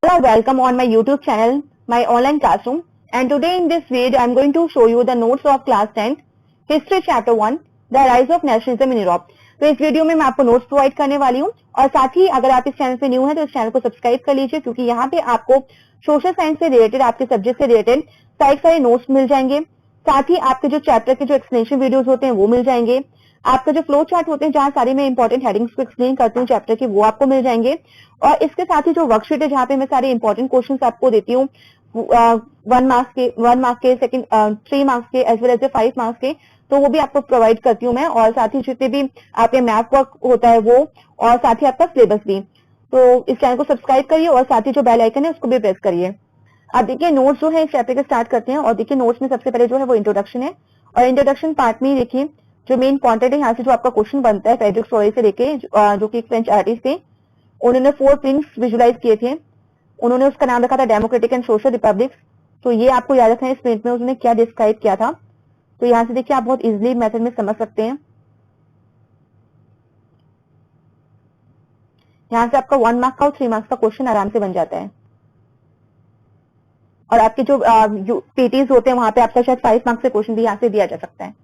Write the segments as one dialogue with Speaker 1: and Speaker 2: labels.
Speaker 1: Hello, welcome on my YouTube channel, my online classroom. And today in this video, I am going to show you the notes of class 10th, History Chapter 1, The Rise of Nationalism in Europe. तो इस video में मैं आपको notes provide करने वाली हूँ और साथ ही अगर आप इस चैनल पे न्यू हैं तो इस चैनल को सब्सक्राइब कर लीजिए क्योंकि यहाँ पे आपको सोशल साइंस से रिलेटेड, आपके सब्जेक्ट से रिलेटेड सारे नोट्स मिल जाएंगे। साथ ही आपके जो चैप्टर के जो एक्सप्लेनेशन वीडियोस होते हैं वो मिल जाएंगे। आपका जो फ्लो चार्ट होते हैं जहाँ सारी मैं इंपॉर्टेंट हेडिंग्स को एक्सप्लेन करती हूँ चैप्टर की, वो आपको मिल जाएंगे। और इसके साथ ही जो वर्कशीट है जहाँ पे मैं सारे इंपॉर्टेंट क्वेश्चंस आपको देती हूँ 1 मार्क्स के, सेकंड 3 मार्क्स के एज वेल एज 5 मार्क्स के, तो वो भी आपको प्रोवाइड करती हूँ मैं। और साथ ही जितने भी आपके मैथ वर्क होता है वो, और साथ ही आपका सिलेबस भी। तो इस चैनल को सब्सक्राइब करिए और साथ ही जो बेल आइकन है उसको भी प्रेस करिए। अब देखिए नोट्स जो है इस चैप्टर के स्टार्ट करते हैं। और देखिए नोट्स में सबसे पहले जो है वो इंट्रोडक्शन है और इंट्रोडक्शन पार्ट में देखिए जो मेन कंटेंट है, यहाँ से जो आपका क्वेश्चन बनता है फ्रेडरिक सॉरी से लेके, जो कि एक फ्रेंच आर्टिस्ट थे, उन्होंने 4 प्रिंट्स विजुलाइज किए थे। उन्होंने उसका नाम रखा था डेमोक्रेटिक एंड सोशल रिपब्लिक। तो ये आपको याद रखना है इस प्रिंट में उन्होंने क्या डिस्क्राइब किया था। तो यहाँ से देखिए आप बहुत इजीली मेथड में समझ सकते हैं। यहाँ से आपका 1 मार्क का और 3 मार्क्स का क्वेश्चन आराम से बन जाता है। और आपके जो पीटीज होते हैं वहां पे आपका शायद 5 मार्क्स से क्वेश्चन भी यहाँ से दिया जा सकता है।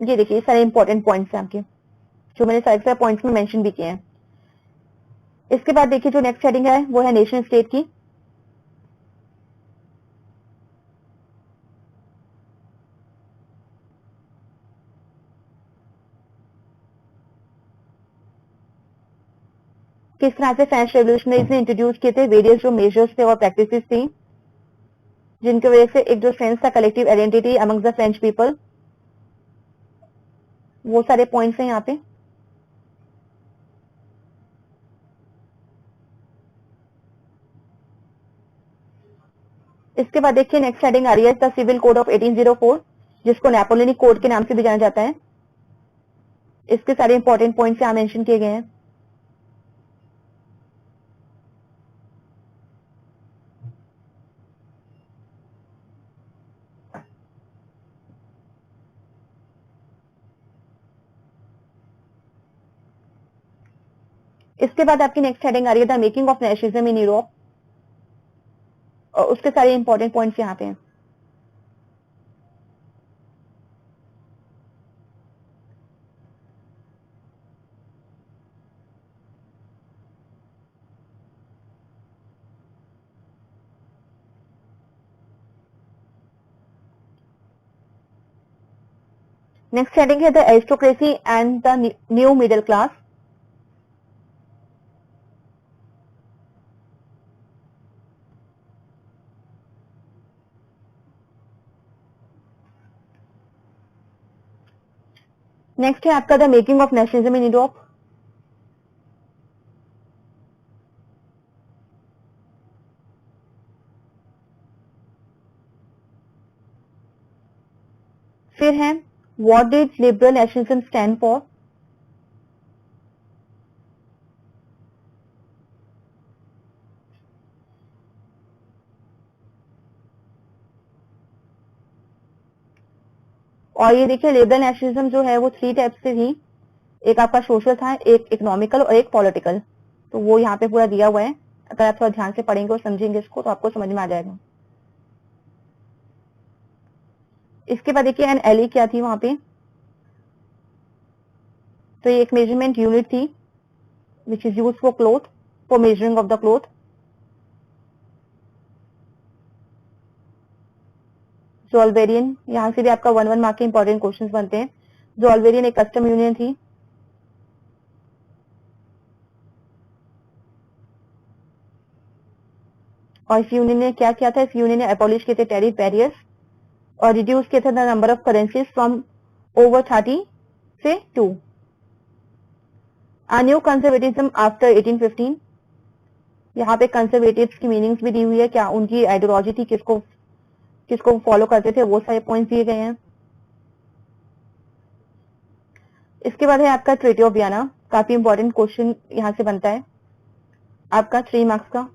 Speaker 1: ये देखिए सारे इंपॉर्टेंट पॉइंट्स हैं आपके, जो मैंने सारे पॉइंट्स में मेंशन भी किए हैं। इसके बाद देखिए जो नेक्स्ट हेडिंग है वो है नेशन स्टेट की। किस तरह से फ्रेंच रेवोल्यूशनरीज ने इंट्रोड्यूस किए थे वेरियस जो मेजर्स थे और प्रैक्टिसेस थी, जिनकी वजह से एक जो सेंस था collective identity among the French people, वो सारे पॉइंट्स हैं यहाँ पे। इसके बाद देखिए नेक्स्ट हेडिंग आ रही है द सिविल कोड ऑफ 1804, जिसको नेपोलियनिक कोड के नाम से भी जाना जाता है। इसके सारे इंपॉर्टेंट पॉइंट्स यहाँ मेंशन किए गए हैं। इसके बाद आपकी नेक्स्ट हेडिंग आ रही है the making of nationalism in Europe, और उसके सारे इंपॉर्टेंट पॉइंट्स यहाँ पे हैं। नेक्स्ट हेडिंग है the aristocracy and the new middle class. Next है आपका the making of nationalism in Europe. फिर है what did liberal nationalism stand for. और ये देखिए लिबरल नेशनलिज्म जो है वो 3 टाइप से थी, एक आपका सोशल था, एक इकोनॉमिकल और एक पॉलिटिकल। तो वो यहाँ पे पूरा दिया हुआ है, अगर आप थोड़ा ध्यान से पढ़ेंगे और समझेंगे इसको तो आपको समझ में आ जाएगा। इसके बाद देखिए एनएलई क्या थी वहां पे। तो ये एक मेजरमेंट यूनिट थी which is use for cloth, for measuring of the cloth. Zollverein, यहाँ से भी आपका 1 मार्क के इंपॉर्टेंट क्वेश्चंस बनते हैं। जोल्वेरियन एक कस्टम यूनियन थी। और इस यूनियन ने क्या किया था, इस यूनियन ने एबॉलिश किए थे टैरिफ बैरियर्स और रिड्यूस किए थे the number of currencies from over 30 से 2। A न्यू कंजर्वेटिज्म आफ्टर 1815, यहाँ पे कंजर्वेटिव्स की मीनिंग्स भी दी हुई है, क्या उनकी आइडियोलॉजी थी, किसको किसको फॉलो करते थे, वो सारे पॉइंट्स दिए गए हैं। इसके बाद है आपका ट्रीटी ऑफ वियना, काफी इंपॉर्टेंट क्वेश्चन यहाँ से बनता है आपका 3 मार्क्स का।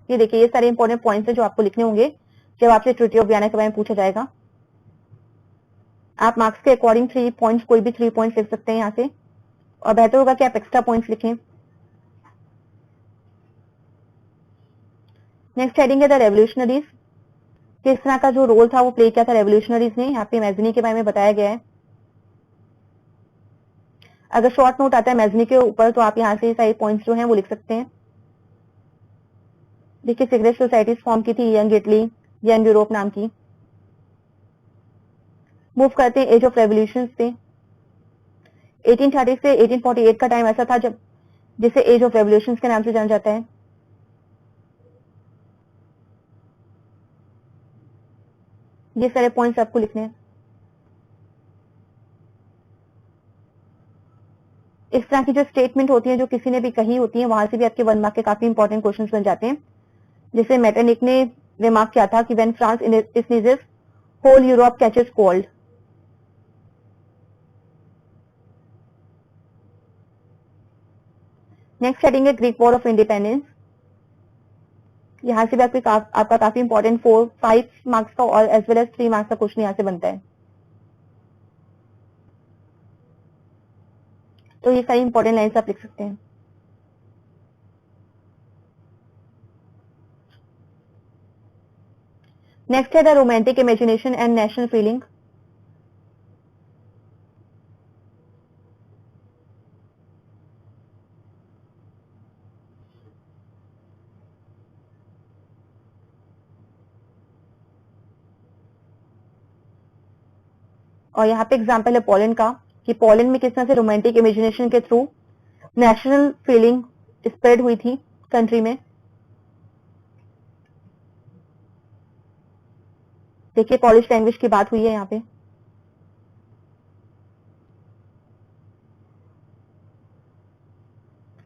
Speaker 1: ये देखिए ये सारे इंपॉर्टेंट पॉइंट्स हैं जो आपको लिखने होंगे जब आपसे ट्रीटी ऑफ वियना के बारे में पूछा जाएगा। आप मार्क्स के अकॉर्डिंग 3 पॉइंट्स, कोई भी 3 पॉइंट्स लिख सकते हैं यहाँ से, और बेहतर होगा कि आप एक्स्ट्रा पॉइंट्स लिखें। नेक्स्ट हेडिंग है द रेवोल्यूशनरीज। किस तरह का जो रोल था वो प्ले किया था रेवोल्यूशनरीज ने, यहाँ पे मैजनी के बारे में बताया गया है। अगर शॉर्ट नोट आता है मैजनी के ऊपर तो आप यहाँ से सारे पॉइंट्स जो हैं वो लिख सकते हैं। देखिए सीक्रेट सोसाइटीज फॉर्म की थी यंग इटली, यंग यूरोप नाम की। मूव करते हैं एज ऑफ रेवोल्यूशन पे। 1830 से 1848 का टाइम ऐसा था जब जिसे एज ऑफ रेवोल्यूशन के नाम से जाना जाता है। ये सारे पॉइंट्स आपको लिखने हैं। इस तरह की जो स्टेटमेंट होती है जो किसी ने भी कही होती है वहां से भी आपके 1 मार्क के काफी इंपॉर्टेंट क्वेश्चन बन जाते हैं। जिसे मेटरनिक ने रिमार्क किया था कि when France sneezes whole Europe catches cold. Next heading है ग्रीक वॉर ऑफ इंडिपेंडेंस। यहां से भी आपका काफी इंपॉर्टेंट 5 मार्क्स का और एज वेल एज 3 मार्क्स का क्वेश्चन यहां से बनता है। तो ये सारी इंपॉर्टेंट लाइन्स आप लिख सकते हैं। नेक्स्ट है the romantic imagination and national feeling. और यहाँ पे एग्जाम्पल है पोलैंड का कि पोलैंड में किस तरह से रोमांटिक इमेजिनेशन के थ्रू नेशनल फीलिंग स्प्रेड हुई थी कंट्री में। देखिए पॉलिश लैंग्वेज की बात हुई है यहाँ पे।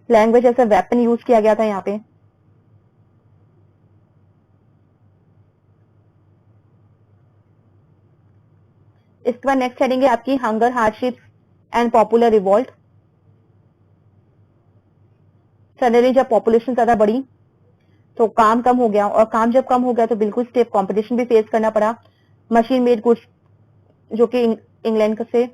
Speaker 1: Language as a weapon use किया गया था यहाँ पे। इसके बाद नेक्स्ट हेडिंग है आपकी hunger, hardships and popular revolt. Suddenly जब पॉपुलेशन ज्यादा बढ़ी तो काम कम हो गया, और काम जब कम हो गया तो बिल्कुल स्टेप कंपटीशन भी फेस करना पड़ा मशीन मेड गुड्स जो कि इंग्लैंड से,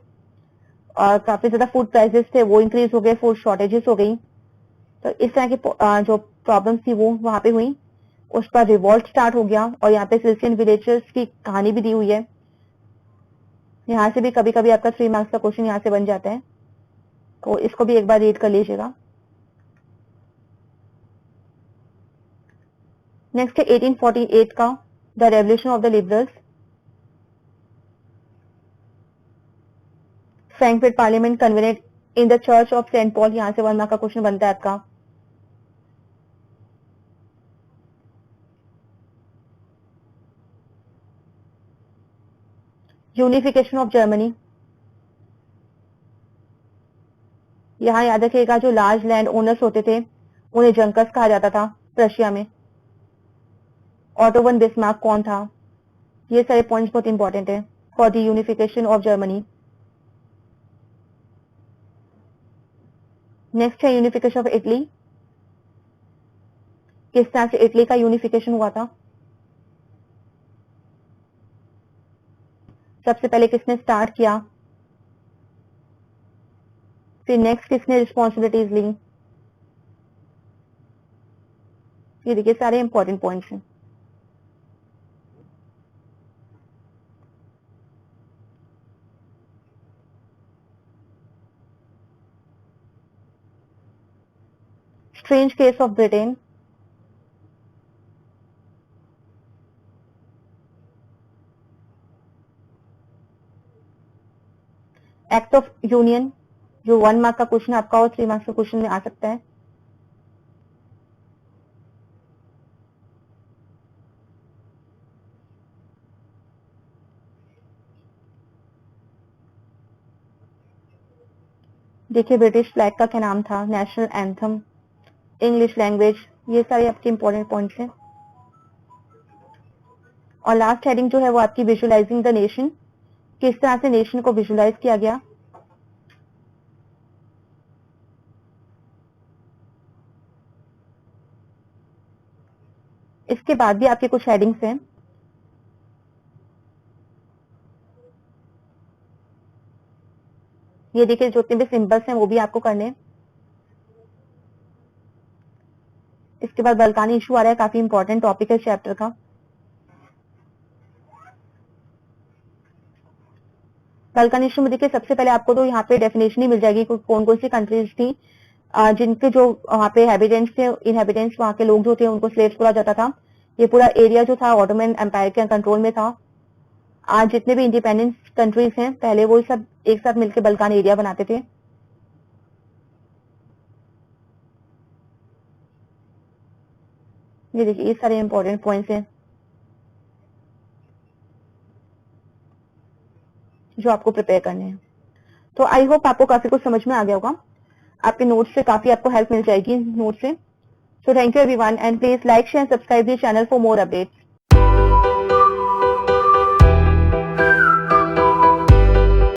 Speaker 1: और काफी ज्यादा फूड प्राइसेस थे वो इंक्रीज हो गए, फूड शॉर्टेजेस हो गई। तो इस तरह की जो प्रॉब्लम्स थी वो वहां पे हुई। उस पर रिवॉल्ट स्टार्ट हो गया, और यहाँ पे सिल्सियन विलेजर्स की कहानी भी दी हुई है। यहाँ से भी कभी कभी आपका 3 मार्क्स का क्वेश्चन यहाँ से बन जाता है, तो इसको भी एक बार रीड कर लीजिएगा। नेक्स्ट है 1848 का the revolution of the liberals. Frankfurt parliament convened in the church of Saint Paul. यहाँ से 1 मार्क का क्वेश्चन बनता है आपका। Unification of Germany. यहाँ याद रखिएगा जो लार्ज लैंड ओनर्स होते थे उन्हें जंकर्स कहा जाता था रशिया में। ऑटो वन बिस्मार्क कौन था? ये सारे पॉइंट्स बहुत इंपॉर्टेंट है for the unification of Germany. Next है यूनिफिकेशन ऑफ इटली। किस तरह से इटली का यूनिफिकेशन हुआ था? सबसे पहले किसने स्टार्ट किया, फिर नेक्स्ट किसने रिस्पॉन्सिबिलिटीज ली। ये देखिए सारे इंपॉर्टेंट पॉइंट्स हैं। Strange case of Britain. Act of union, जो 1 मार्क का क्वेश्चन आपका और 3 मार्क्स का क्वेश्चन में आ सकता है। देखिए ब्रिटिश फ्लैग का क्या नाम था, नेशनल एंथम, इंग्लिश लैंग्वेज, ये सारे आपके इंपॉर्टेंट पॉइंट्स हैं। और लास्ट हेडिंग जो है वो आपकी विजुअलाइजिंग द नेशन। किस तरह से नेशन को विजुअलाइज किया गया। इसके बाद भी आपके कुछ हेडिंग्स हैं। ये देखिए जितने भी सिंबल्स हैं वो भी आपको करने हैं। इसके बाद बल्कानी इशू आ रहा है, काफी इंपॉर्टेंट टॉपिक है इस चैप्टर का। बल्कानी इशू में देखिए सबसे पहले आपको तो यहाँ पे डेफिनेशन ही मिल जाएगी कौन कौन सी कंट्रीज थी जिनके जो वहाँ पे हैबिटेंट्स थे, इनहेबिटेंट्स वहाँ के लोग जो थे उनको स्लेव्स बोला जाता था। ये पूरा एरिया जो था ऑटोमन एम्पायर के कंट्रोल में था। आज जितने भी इंडिपेंडेंट कंट्रीज हैं पहले वो सब एक साथ मिलकर बल्कान एरिया बनाते थे। ये देखिए ये सारे इंपॉर्टेंट पॉइंट्स हैं जो आपको प्रिपेयर करने हैं। तो आई होप आपको काफी कुछ समझ में आ गया होगा। आपके नोट्स से काफी आपको हेल्प मिल जाएगी नोट से। So thank you everyone and please like share subscribe this channel for more updates.